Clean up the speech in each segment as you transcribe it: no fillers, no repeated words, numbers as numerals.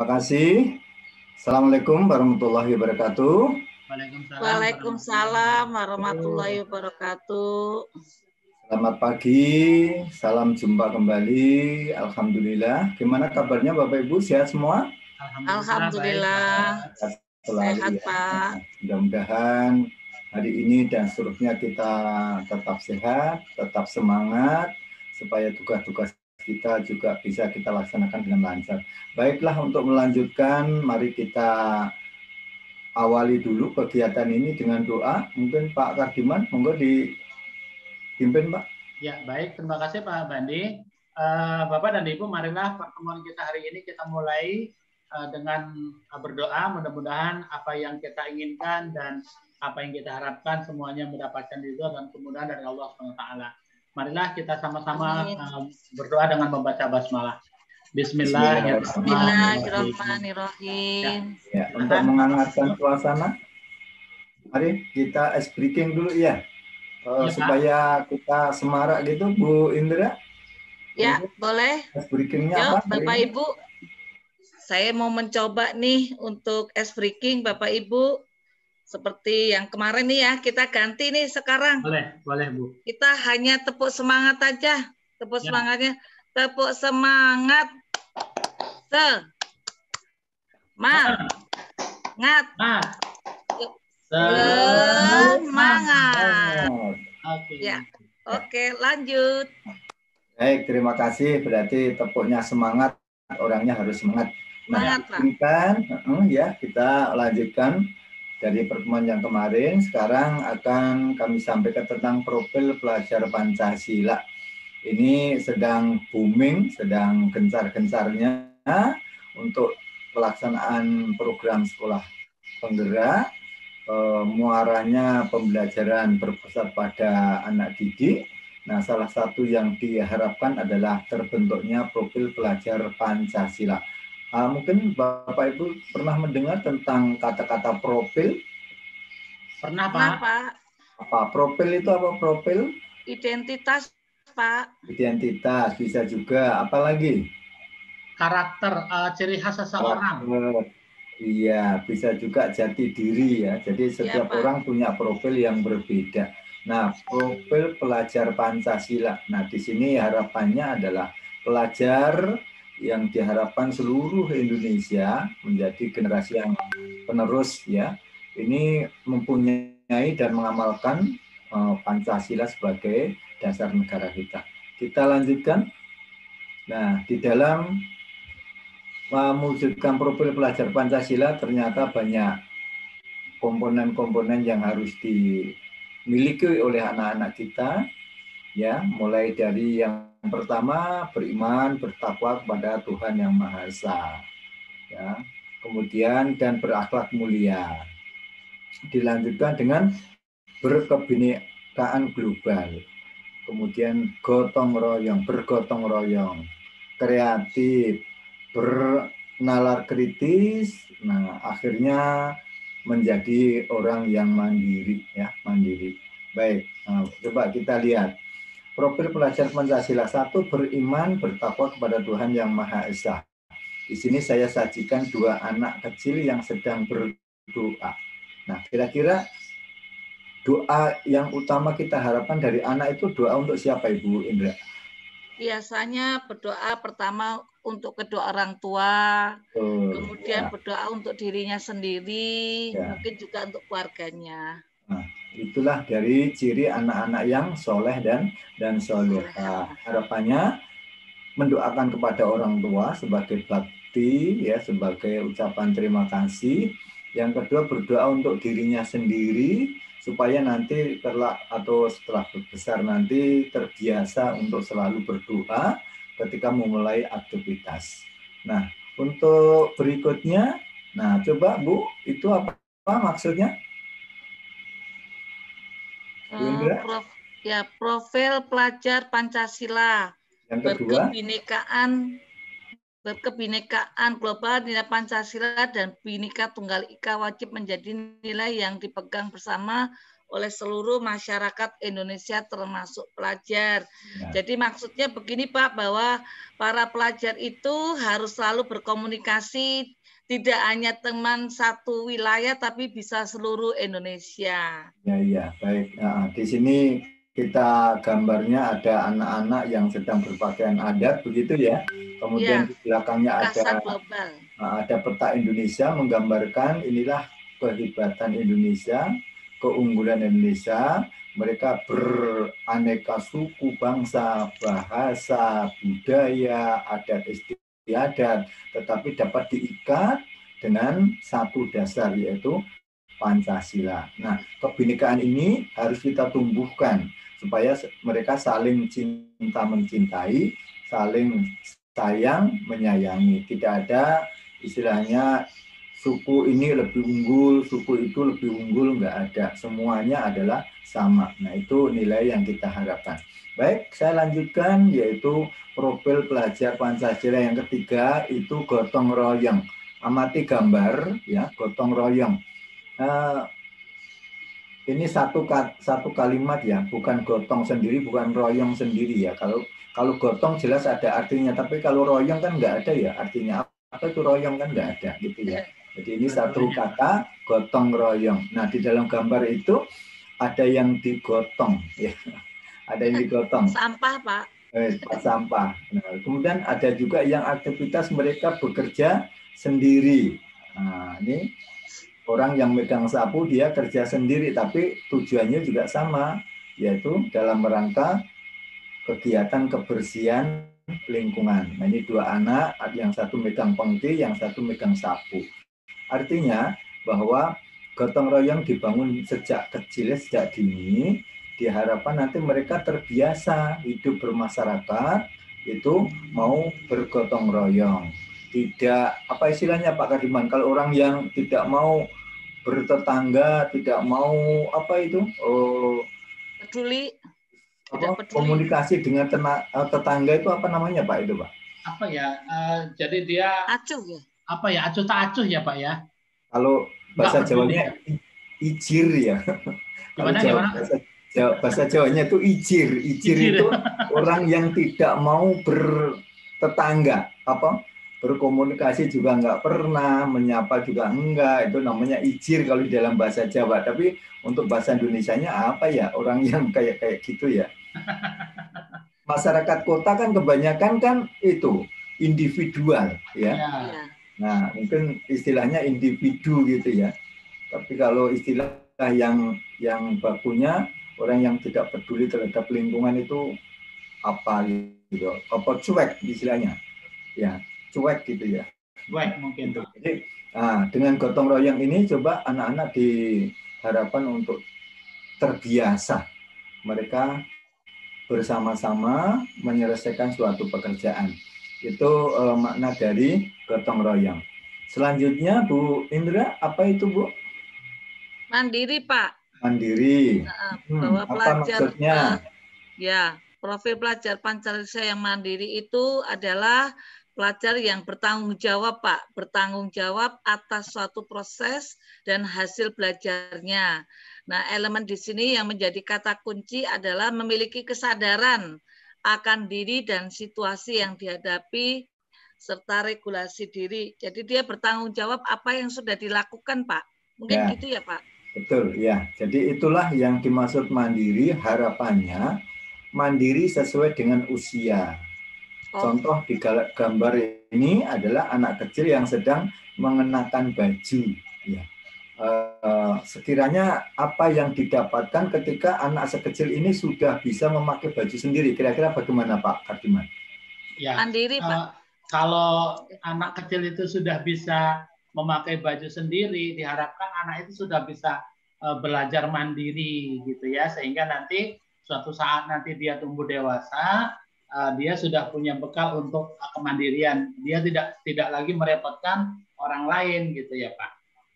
Terima kasih. Assalamualaikum warahmatullahi wabarakatuh. Waalaikumsalam warahmatullahi wabarakatuh. Selamat pagi, salam jumpa kembali. Alhamdulillah. Gimana kabarnya Bapak Ibu? Sehat semua? Alhamdulillah. Sehat, Pak. Mudah-mudahan hari ini dan seterusnya kita tetap sehat, tetap semangat, supaya tugas-tugas kita juga bisa kita laksanakan dengan lancar. Baiklah, untuk melanjutkan, mari kita awali dulu kegiatan ini dengan doa. Mungkin Pak Kardiman, monggo dipimpin, Pak. Ya, baik. Terima kasih Pak Bandi. Bapak dan Ibu, marilah pertemuan kita hari ini kita mulai dengan berdoa. Mudah-mudahan apa yang kita inginkan dan apa yang kita harapkan semuanya mendapatkan ridho dan kemudahan dari Allah SWT. Marilah kita sama-sama berdoa dengan membaca basmalah. Bismillahirrahmanirrahim. Ya, untuk menghangatkan suasana, mari kita ice breaking dulu ya. Supaya kita semarak gitu, Bu Indra. Ya, boleh. Ice breakingnya apa? Bapak Ibu, saya mau mencoba nih untuk ice breaking, Bapak Ibu. Seperti yang kemarin nih ya, kita ganti nih sekarang. Boleh Bu. Kita hanya tepuk semangat aja. Tepuk semangatnya. Tepuk semangat. Semangat. Semangat. Ya, oke, lanjut. Baik, terima kasih. Berarti tepuknya semangat, orangnya harus semangat. Nah, kita lanjutkan dari pertemuan yang kemarin. Sekarang akan kami sampaikan tentang profil pelajar Pancasila. Ini sedang booming, sedang gencar-gencarnya untuk pelaksanaan program sekolah penggerak. Muaranya pembelajaran berpusat pada anak didik. Nah, salah satu yang diharapkan adalah terbentuknya profil pelajar Pancasila. Mungkin Bapak Ibu pernah mendengar tentang kata-kata profil? Pernah, Pak. Apa profil itu? Apa profil? Identitas, Pak. Identitas bisa juga. Apa lagi? Karakter, ciri khas seseorang. Iya, bisa juga jati diri ya. Jadi setiap orang punya profil yang berbeda. Nah, profil pelajar Pancasila. Nah, di sini harapannya adalah pelajar yang diharapkan seluruh Indonesia menjadi generasi yang penerus ya. Ini mempunyai dan mengamalkan Pancasila sebagai dasar negara kita. Kita lanjutkan. Nah, di dalam mewujudkan profil pelajar Pancasila ternyata banyak komponen-komponen yang harus dimiliki oleh anak-anak kita ya, mulai dari yang pertama beriman bertakwa kepada Tuhan Yang Maha Esa ya, kemudian dan berakhlak mulia, dilanjutkan dengan berkebinekaan global, kemudian bergotong royong, kreatif, bernalar kritis, nah akhirnya menjadi orang yang mandiri ya, mandiri. Baik, nah, coba kita lihat profil pelajar Pancasila. 1, beriman bertakwa kepada Tuhan Yang Maha Esa. Di sini saya sajikan 2 anak kecil yang sedang berdoa. Nah, kira-kira doa yang utama kita harapkan dari anak itu doa untuk siapa, Ibu Indra? Biasanya berdoa pertama untuk kedua orang tua, kemudian berdoa untuk dirinya sendiri, mungkin juga untuk keluarganya. Nah, itulah dari ciri anak-anak yang soleh dan solehah. Harapannya mendoakan kepada orang tua sebagai bakti ya, sebagai ucapan terima kasih. Yang kedua berdoa untuk dirinya sendiri supaya nanti setelah besar nanti terbiasa untuk selalu berdoa ketika memulai aktivitas. Nah, untuk berikutnya, nah coba Bu, itu apa maksudnya? Profil pelajar Pancasila. Yang kedua, berkebinekaan global, nilai Pancasila dan Bhinneka Tunggal Ika wajib menjadi nilai yang dipegang bersama oleh seluruh masyarakat Indonesia termasuk pelajar. Jadi maksudnya begini Pak, bahwa para pelajar itu harus selalu berkomunikasi, tidak hanya teman satu wilayah tapi bisa seluruh Indonesia. Ya, baik. Nah, di sini kita gambarnya ada anak-anak yang sedang berpakaian adat, begitu ya. Kemudian di belakangnya ada peta Indonesia menggambarkan inilah kehebatan Indonesia, keunggulan Indonesia. Mereka beraneka suku, bangsa, bahasa, budaya, adat istiadat, tetapi dapat diikat dengan satu dasar, yaitu Pancasila. Nah, kebinekaan ini harus kita tumbuhkan supaya mereka saling cinta mencintai, saling sayang menyayangi. Tidak ada istilahnya suku ini lebih unggul, suku itu lebih unggul, nggak ada. Semuanya adalah sama. Nah, itu nilai yang kita harapkan. Baik, saya lanjutkan, yaitu profil pelajar Pancasila yang ketiga itu gotong royong. Amati gambar, ya, gotong royong. Ini satu kalimat ya, bukan gotong sendiri, bukan royong sendiri ya. Kalau gotong jelas ada artinya, tapi kalau royong kan nggak ada ya artinya. Apa itu royong kan nggak ada gitu ya. Jadi ini satu kata gotong royong. Nah, di dalam gambar itu ada yang digotong ya. Ada yang digotong. Sampah, Pak. Sampah. Nah, kemudian ada juga yang aktivitas mereka bekerja sendiri. Nah, ini orang yang megang sapu dia kerja sendiri, tapi tujuannya juga sama, yaitu dalam rangka kegiatan kebersihan lingkungan. Nah, ini dua anak, yang satu megang pengki, yang satu megang sapu. Artinya bahwa gotong royong dibangun sejak kecil, sejak dini, diharapkan nanti mereka terbiasa hidup bermasyarakat, itu mau bergotong royong. Tidak, apa istilahnya Pak Kardiman, kalau orang yang tidak mau bertetangga, tidak mau apa itu, peduli, komunikasi dengan tetangga itu apa namanya Pak itu Pak? Apa ya? Jadi dia acuh ya? Apa ya? Acuh tak acuh ya Pak ya? Kalau bahasa Jawanya ijir ya. Gimana? Bahasa Jawanya itu ijir. Ijir itu orang yang tidak mau bertetangga, berkomunikasi juga nggak pernah, menyapa juga enggak, itu namanya ijir kalau di dalam bahasa Jawa. Tapi untuk bahasa Indonesianya apa ya, orang yang kayak gitu ya. Masyarakat kota kan kebanyakan kan itu individual ya. Nah, mungkin istilahnya individu gitu ya. Tapi kalau istilah yang bakunya orang yang tidak peduli terhadap lingkungan itu apa gitu, apa cuek istilahnya. Ya, cuek gitu ya. Cuek mungkin. Jadi, dengan gotong royong ini coba anak-anak diharapkan untuk terbiasa mereka bersama-sama menyelesaikan suatu pekerjaan. Itu makna dari gotong royong. Selanjutnya Bu Indra, apa itu Bu? Mandiri Pak. Mandiri. Bahwa pelajar, apa maksudnya? Ya, profil pelajar Pancasila yang mandiri itu adalah pelajar yang bertanggung jawab, Pak. Bertanggung jawab atas suatu proses dan hasil belajarnya. Nah, elemen di sini yang menjadi kata kunci adalah memiliki kesadaran akan diri dan situasi yang dihadapi, serta regulasi diri. Jadi dia bertanggung jawab apa yang sudah dilakukan, Pak. Mungkin gitu ya, Pak? Betul, ya. Jadi itulah yang dimaksud mandiri, harapannya mandiri sesuai dengan usia. Contoh di gambar ini adalah anak kecil yang sedang mengenakan baju. Ya. Sekiranya apa yang didapatkan ketika anak sekecil ini sudah bisa memakai baju sendiri, kira-kira bagaimana Pak Kardiman? Ya, mandiri Pak. Kalau anak kecil itu sudah bisa memakai baju sendiri, diharapkan anak itu sudah bisa belajar mandiri gitu ya, sehingga nanti suatu saat nanti dia tumbuh dewasa, dia sudah punya bekal untuk kemandirian. Dia tidak lagi merepotkan orang lain gitu ya Pak.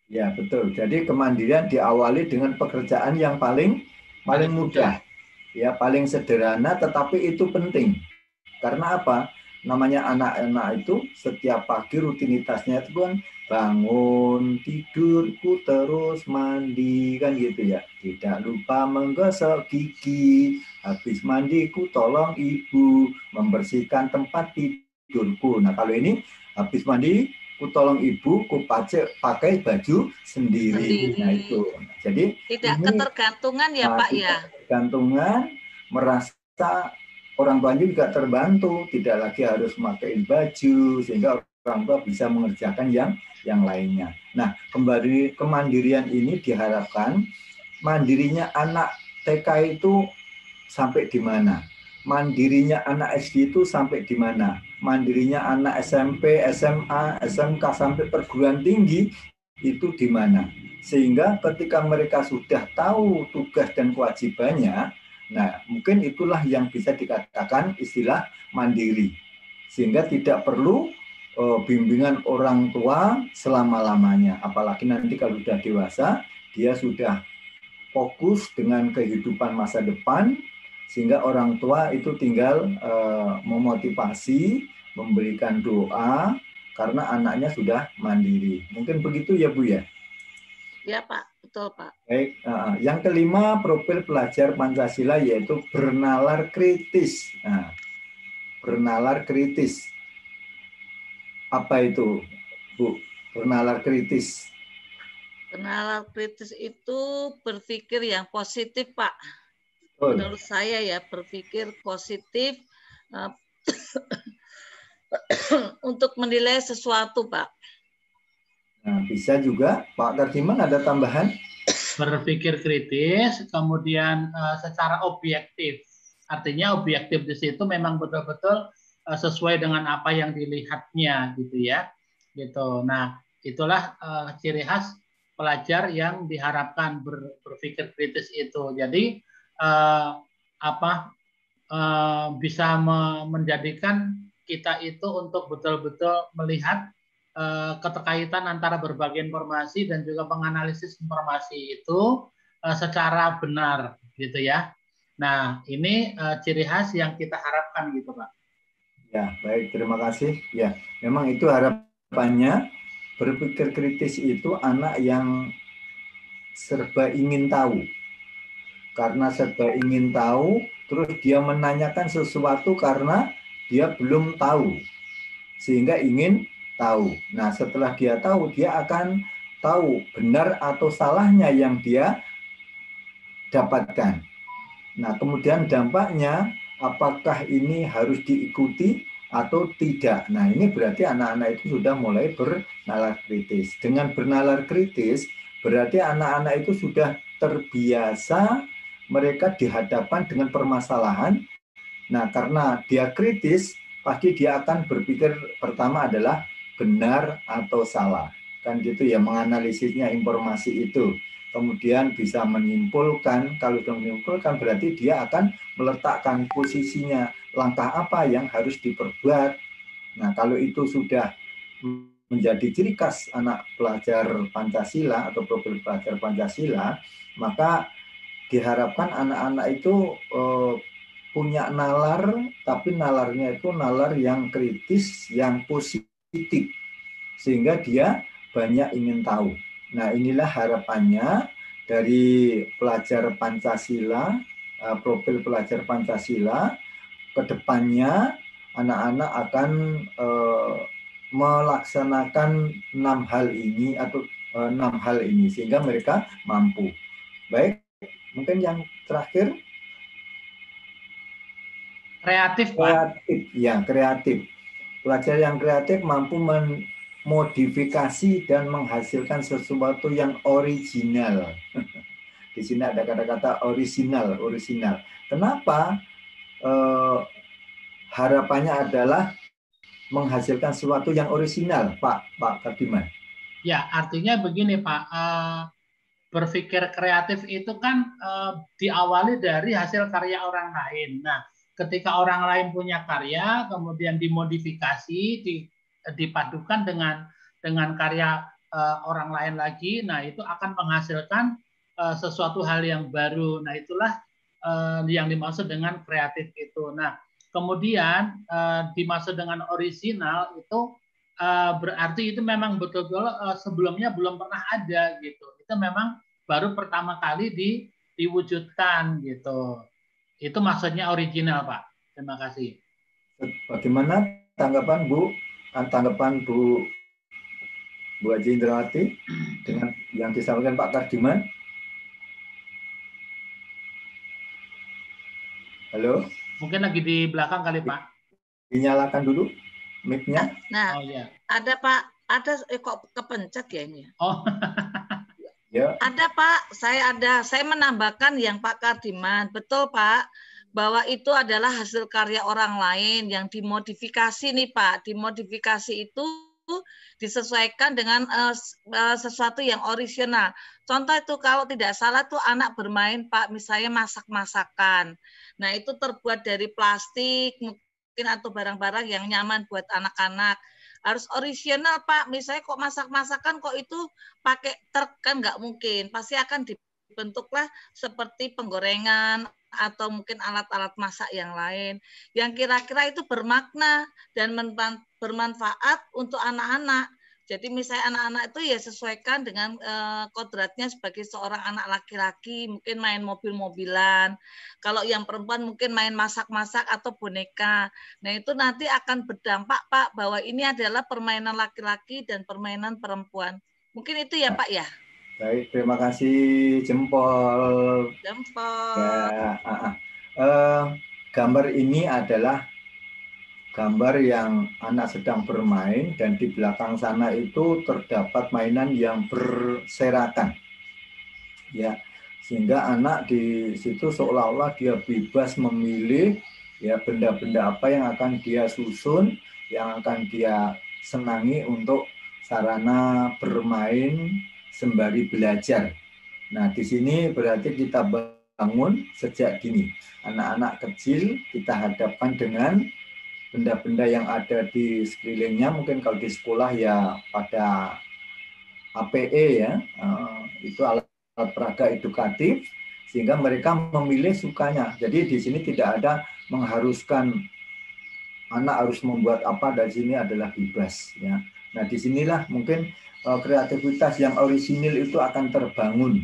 Ya betul. Jadi kemandirian diawali dengan pekerjaan yang paling mudah, ya paling sederhana, tetapi itu penting. Karena apa? namanya anak-anak itu setiap pagi rutinitasnya itu kan bangun, tidurku terus mandi kan gitu ya. Tidak lupa menggosok gigi, habis mandiku tolong ibu membersihkan tempat tidurku. Nah kalau ini habis mandi ku tolong ibu, ku pakai baju sendiri. Nah itu. Jadi tidak ini, ketergantungan ya Pak ya. Ketergantungan, merasa orang tua juga terbantu, tidak lagi harus memakai baju sehingga orang tua bisa mengerjakan yang lainnya. Nah, kembali kemandirian ini diharapkan mandirinya anak TK itu sampai di mana? Mandirinya anak SD itu sampai di mana? Mandirinya anak SMP, SMA, SMK sampai perguruan tinggi itu di mana? Sehingga ketika mereka sudah tahu tugas dan kewajibannya, nah mungkin itulah yang bisa dikatakan istilah mandiri. Sehingga tidak perlu bimbingan orang tua selama-lamanya. Apalagi nanti kalau sudah dewasa, dia sudah fokus dengan kehidupan masa depan, sehingga orang tua itu tinggal memotivasi, memberikan doa, karena anaknya sudah mandiri. Mungkin begitu ya Bu ya? Ya Pak, betul Pak. Baik, yang kelima profil pelajar Pancasila yaitu bernalar kritis. Nah, bernalar kritis. Apa itu Bu? Bernalar kritis. Bernalar kritis itu berpikir yang positif Pak. Betul. Menurut saya ya berpikir positif untuk menilai sesuatu Pak. Nah, bisa juga Pak Kardiman ada tambahan? Berpikir kritis, kemudian secara objektif. Artinya objektif di situ memang betul-betul sesuai dengan apa yang dilihatnya gitu ya. Gitu. Nah, itulah ciri khas pelajar yang diharapkan berpikir kritis itu. Jadi bisa menjadikan kita itu untuk betul-betul melihat keterkaitan antara berbagai informasi dan juga menganalisis informasi itu secara benar gitu ya. Nah, ini ciri khas yang kita harapkan gitu, Pak. Ya, baik, terima kasih. Ya, memang itu harapannya. Berpikir kritis itu anak yang serba ingin tahu. Karena serba ingin tahu, terus dia menanyakan sesuatu karena dia belum tahu. Sehingga ingin tahu. Nah, setelah dia tahu, dia akan tahu benar atau salahnya yang dia dapatkan. Nah, kemudian dampaknya apakah ini harus diikuti atau tidak. Nah, ini berarti anak-anak itu sudah mulai bernalar kritis. Dengan bernalar kritis, berarti anak-anak itu sudah terbiasa mereka dihadapkan dengan permasalahan. Nah, karena dia kritis, pasti dia akan berpikir pertama adalah benar atau salah. Kan gitu ya, menganalisisnya informasi itu. Kemudian bisa menyimpulkan, kalau sudah menyimpulkan berarti dia akan meletakkan posisinya, langkah apa yang harus diperbuat. Nah, kalau itu sudah menjadi ciri khas anak pelajar Pancasila atau profil pelajar Pancasila, maka diharapkan anak-anak itu punya nalar, tapi nalarnya itu nalar yang kritis, yang positif, sehingga dia banyak ingin tahu. Nah, inilah harapannya dari pelajar Pancasila, profil pelajar Pancasila, ke depannya anak-anak akan melaksanakan 6 hal ini atau 6 hal ini sehingga mereka mampu. Baik, mungkin yang terakhir kreatif, Pak. Kreatif, ya kreatif. Pelajar yang kreatif mampu memodifikasi dan menghasilkan sesuatu yang original. Di sini ada kata-kata original. Kenapa? Harapannya adalah menghasilkan sesuatu yang original, Pak Kardiman. Ya, artinya begini, Pak. Berpikir kreatif itu kan diawali dari hasil karya orang lain. Nah, ketika orang lain punya karya, kemudian dimodifikasi, dipadukan dengan karya orang lain lagi, nah itu akan menghasilkan sesuatu hal yang baru. Nah, itulah yang dimaksud dengan kreatif itu. Nah, kemudian dimaksud dengan orisinal itu berarti itu memang betul-betul sebelumnya belum pernah ada gitu. Itu memang baru pertama kali diwujudkan gitu. Itu maksudnya original, Pak. Terima kasih. Bagaimana tanggapan Bu Haji Indrawati dengan yang disampaikan Pak Kardiman? Halo? Mungkin lagi di belakang kali, Pak. Dinyalakan dulu mic-nya. Nah, iya. Ada Pak, ada kok kepencet ya ini. Oh. Ya. Ada Pak, saya menambahkan yang Pak Kardiman, betul Pak, bahwa itu adalah hasil karya orang lain yang dimodifikasi nih Pak. Dimodifikasi itu disesuaikan dengan sesuatu yang original. Contoh itu kalau tidak salah tuh anak bermain Pak, misalnya masak-masakan. Nah itu terbuat dari plastik mungkin atau barang-barang yang nyaman buat anak-anak. Harus original Pak, misalnya kok masak-masakan kok itu pakai truk kan nggak mungkin, pasti akan dibentuklah seperti penggorengan atau mungkin alat-alat masak yang lain yang kira-kira itu bermakna dan bermanfaat untuk anak-anak. Jadi misalnya anak-anak itu ya sesuaikan dengan kodratnya sebagai seorang anak laki-laki, mungkin main mobil-mobilan. Kalau yang perempuan mungkin main masak-masak atau boneka. Nah itu nanti akan berdampak Pak bahwa ini adalah permainan laki-laki dan permainan perempuan. Mungkin itu ya Pak ya. Baik, terima kasih jempol. Jempol. Ya, gambar ini adalah gambar yang anak sedang bermain dan di belakang sana itu terdapat mainan yang berserakan. Ya, sehingga anak di situ seolah-olah dia bebas memilih ya benda-benda apa yang akan dia susun, yang akan dia senangi untuk sarana bermain sembari belajar. Nah, di sini berarti kita bangun sejak dini. Anak-anak kecil kita hadapkan dengan benda-benda yang ada di sekelilingnya. Mungkin kalau di sekolah ya pada APE ya, itu alat peraga edukatif, sehingga mereka memilih sukanya. Jadi di sini tidak ada mengharuskan anak harus membuat apa, dari sini adalah bebas ya. Nah, disinilah mungkin kreativitas yang orisinil itu akan terbangun.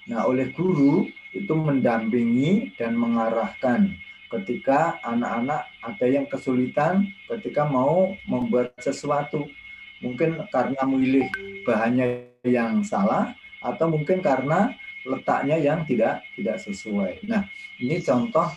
Nah, oleh guru itu mendampingi dan mengarahkan ketika anak-anak ada yang kesulitan ketika mau membuat sesuatu. Mungkin karena memilih bahannya yang salah atau mungkin karena letaknya yang tidak sesuai. Nah, ini contoh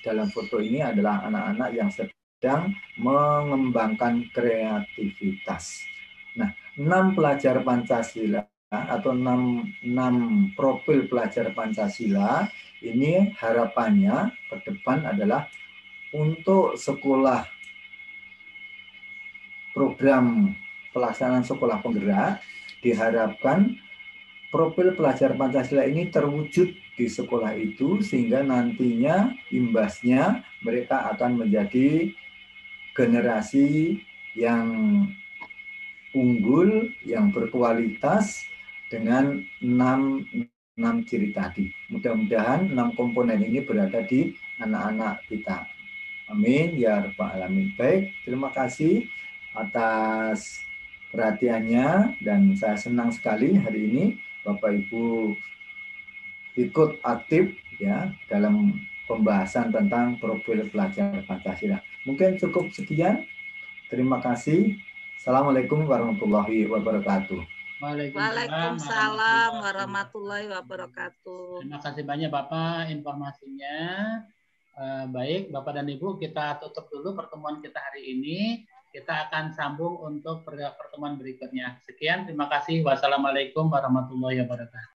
dalam foto ini adalah anak-anak yang sedang mengembangkan kreativitas. Nah, 6 pelajar Pancasila atau 6 profil pelajar Pancasila ini harapannya ke depan adalah untuk sekolah program pelaksanaan sekolah penggerak, diharapkan profil pelajar Pancasila ini terwujud di sekolah itu sehingga nantinya imbasnya mereka akan menjadi generasi yang unggul, yang berkualitas dengan 6 ciri tadi. Mudah-mudahan 6 komponen ini berada di anak-anak kita. Amin ya rabbal alamin. Baik, terima kasih atas perhatiannya dan saya senang sekali hari ini Bapak Ibu ikut aktif ya dalam pembahasan tentang profil pelajar Pancasila. Mungkin cukup sekian. Terima kasih. Assalamualaikum warahmatullahi wabarakatuh. Waalaikumsalam warahmatullahi wabarakatuh. Terima kasih banyak Bapak informasinya. Baik, Bapak dan Ibu, kita tutup dulu pertemuan kita hari ini. Kita akan sambung untuk pertemuan berikutnya. Sekian, terima kasih. Wassalamualaikum warahmatullahi wabarakatuh.